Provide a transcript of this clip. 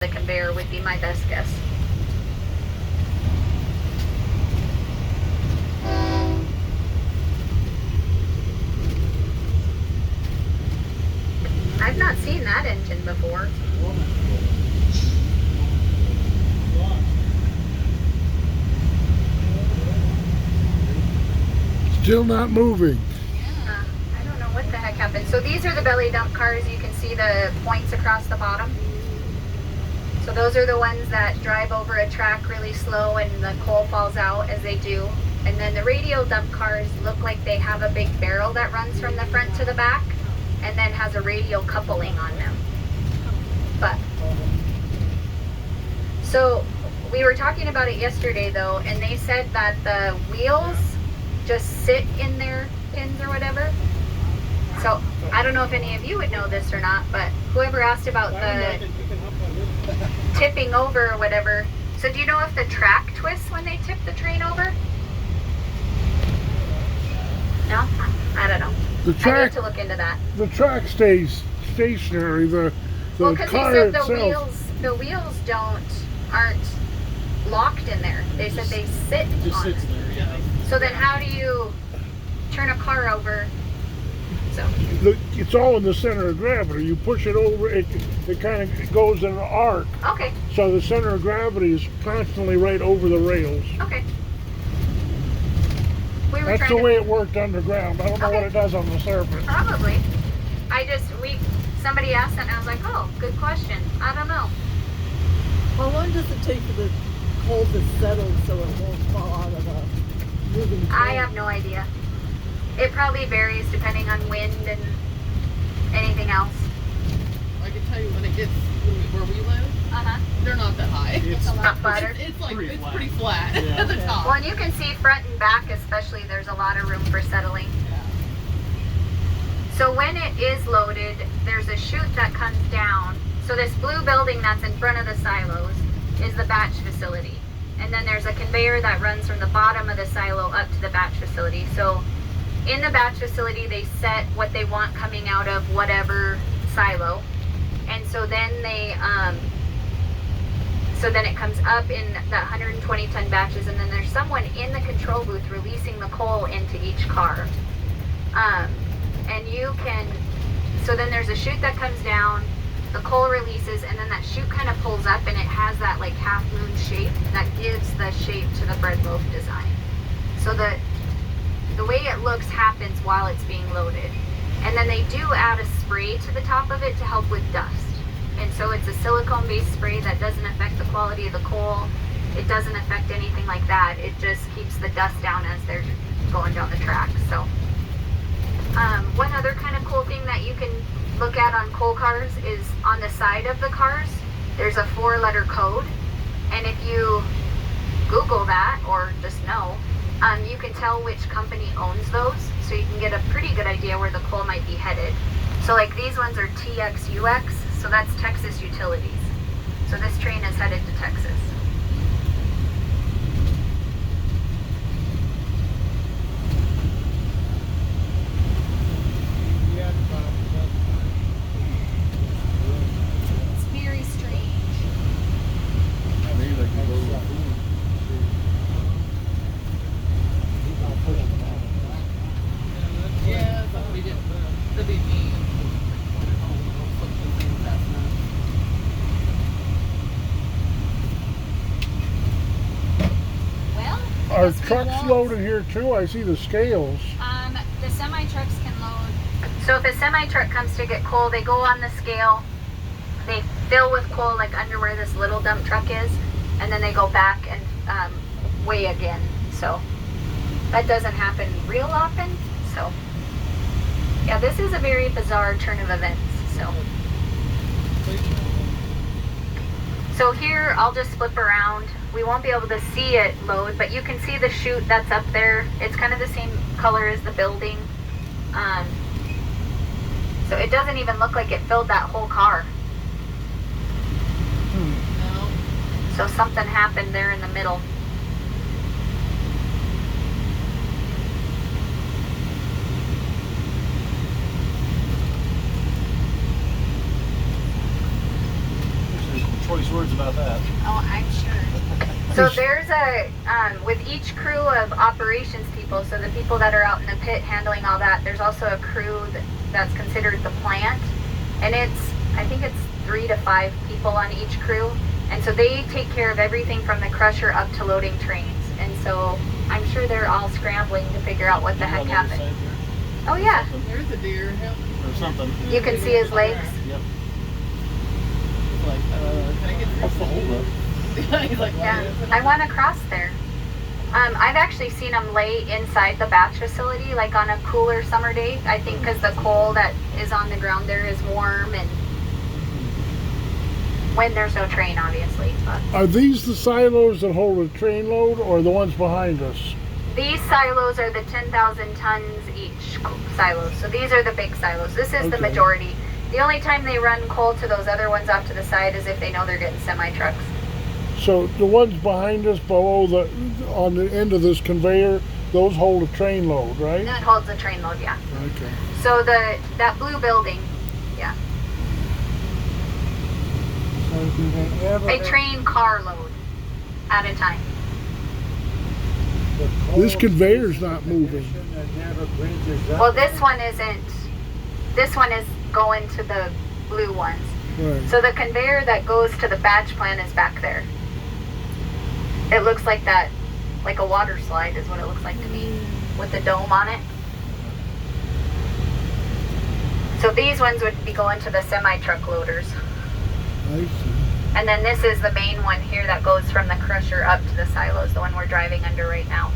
the conveyor would be my best guess. I've not seen that engine before. Still not moving. Yeah, I don't know what the heck happened. So these are the belly dump cars. You can see the points across the bottom. So those are the ones that drive over a track really slow and the coal falls out as they do. And then the radial dump cars look like they have a big barrel that runs from the front to the back and then has a radial coupling on them. But so we were talking about it yesterday though, and they said that the wheels just sit in their pins or whatever. So I don't know if any of you would know this or not, but whoever asked about the tipping over or whatever. So do you know if the track twists when they tip the train over? No? I don't know. The I track, need to look into that. the track stays stationary. The Well, because car they said itself. the wheels aren't locked in there. They said they sit Just on sits it. there, yeah. So then how do you turn a car over? So It's all in the center of gravity. You push it over, it kind of goes in an arc. okay, So the center of gravity is constantly right over the rails. okay. We were That's trying the to way it worked underground. I don't know Okay. what it does on the surface. probably. Somebody asked that and I was like, oh, good question. I don't know. How long does it take for the coal to settle so it won't fall out of a moving train? I have no idea. It probably varies depending on wind and anything else. I can tell you when it gets where we live, Uh-huh. they're not that high. It's a lot flatter. It's like Pretty it's flat. pretty flat Yeah. at the Yeah. top. Well, and you can see front and back especially, there's a lot of room for settling. So when it is loaded, there's a chute that comes down. So this blue building that's in front of the silos is the batch facility. And then there's a conveyor that runs from the bottom of the silo up to the batch facility. So in the batch facility, they set what they want coming out of whatever silo. And so then it comes up in the 120 ton batches, and then there's someone in the control booth releasing the coal into each car. And you can, so then there's a chute that comes down, the coal releases, and then that chute kind of pulls up and it has that like half moon shape that gives the shape to the bread loaf design. So the way it looks happens while it's being loaded. And then they do add a spray to the top of it to help with dust. And so it's a silicone based spray that doesn't affect the quality of the coal. It doesn't affect anything like that. It just keeps the dust down as they're going down the track. So one other kind of cool thing that you can look at on coal cars is on the side of the cars, there's a 4-letter code. And if you Google that or just know, you can tell which company owns those. So you can get a pretty good idea where the coal might be headed. So like these ones are TXUX, so that's Texas Utilities. So this train is headed to Texas. It's very strange. Yeah, that's we did. That'd be me. Well, I Are guess we trucks won't. loaded here too? I see the scales. The semi trucks can load. So if a semi truck comes to get coal, they go on the scale. They fill with coal like under where this little dump truck is, and then they go back and weigh again. So that doesn't happen real often. So yeah, this is a very bizarre turn of events. So here I'll just flip around. We won't be able to see it load, but you can see the chute that's up there. It's kind of the same color as the building. So it doesn't even look like it filled that whole car. No. So something happened there in the middle. Choice nice words about that. Oh, I'm sure. So there's a, with each crew of operations people, so the people that are out in the pit handling all that, there's also a crew that's considered the plant. And I think it's 3 to 5 people on each crew. And so they take care of everything from the crusher up to loading trains. And so I'm sure they're all scrambling to figure out what the heck happened. Oh yeah, There's a deer. Help. Or something. you can see his legs. Yep. He's like, can I get through? What's the holdup? He's like, Yeah, I want to cross there. I've actually seen them lay inside the batch facility, like on a cooler summer day. I think because the coal that is on the ground there is warm, and when there's no train, obviously. But Are these the silos that hold a train load, or the ones behind us? these silos are the 10,000 tons each silos. So these are the big silos. This is the Okay. majority. The only time they run coal to those other ones off to the side is if they know they're getting semi trucks. So the ones behind us, below on the end of this conveyor, those hold a train load, right? That holds a train load, yeah. Okay. So that blue building, yeah. So do they ever? A train car load at a time. the coal This conveyor's stays in not moving. condition and never bridges up? Well, this one isn't. This one is going to the blue ones. Right. So the conveyor that goes to the batch plant is back there. It looks like that, like a water slide is what it looks like to me, with the dome on it. So these ones would be going to the semi-truck loaders. I see. And then this is the main one here that goes from the crusher up to the silos, the one we're driving under right now.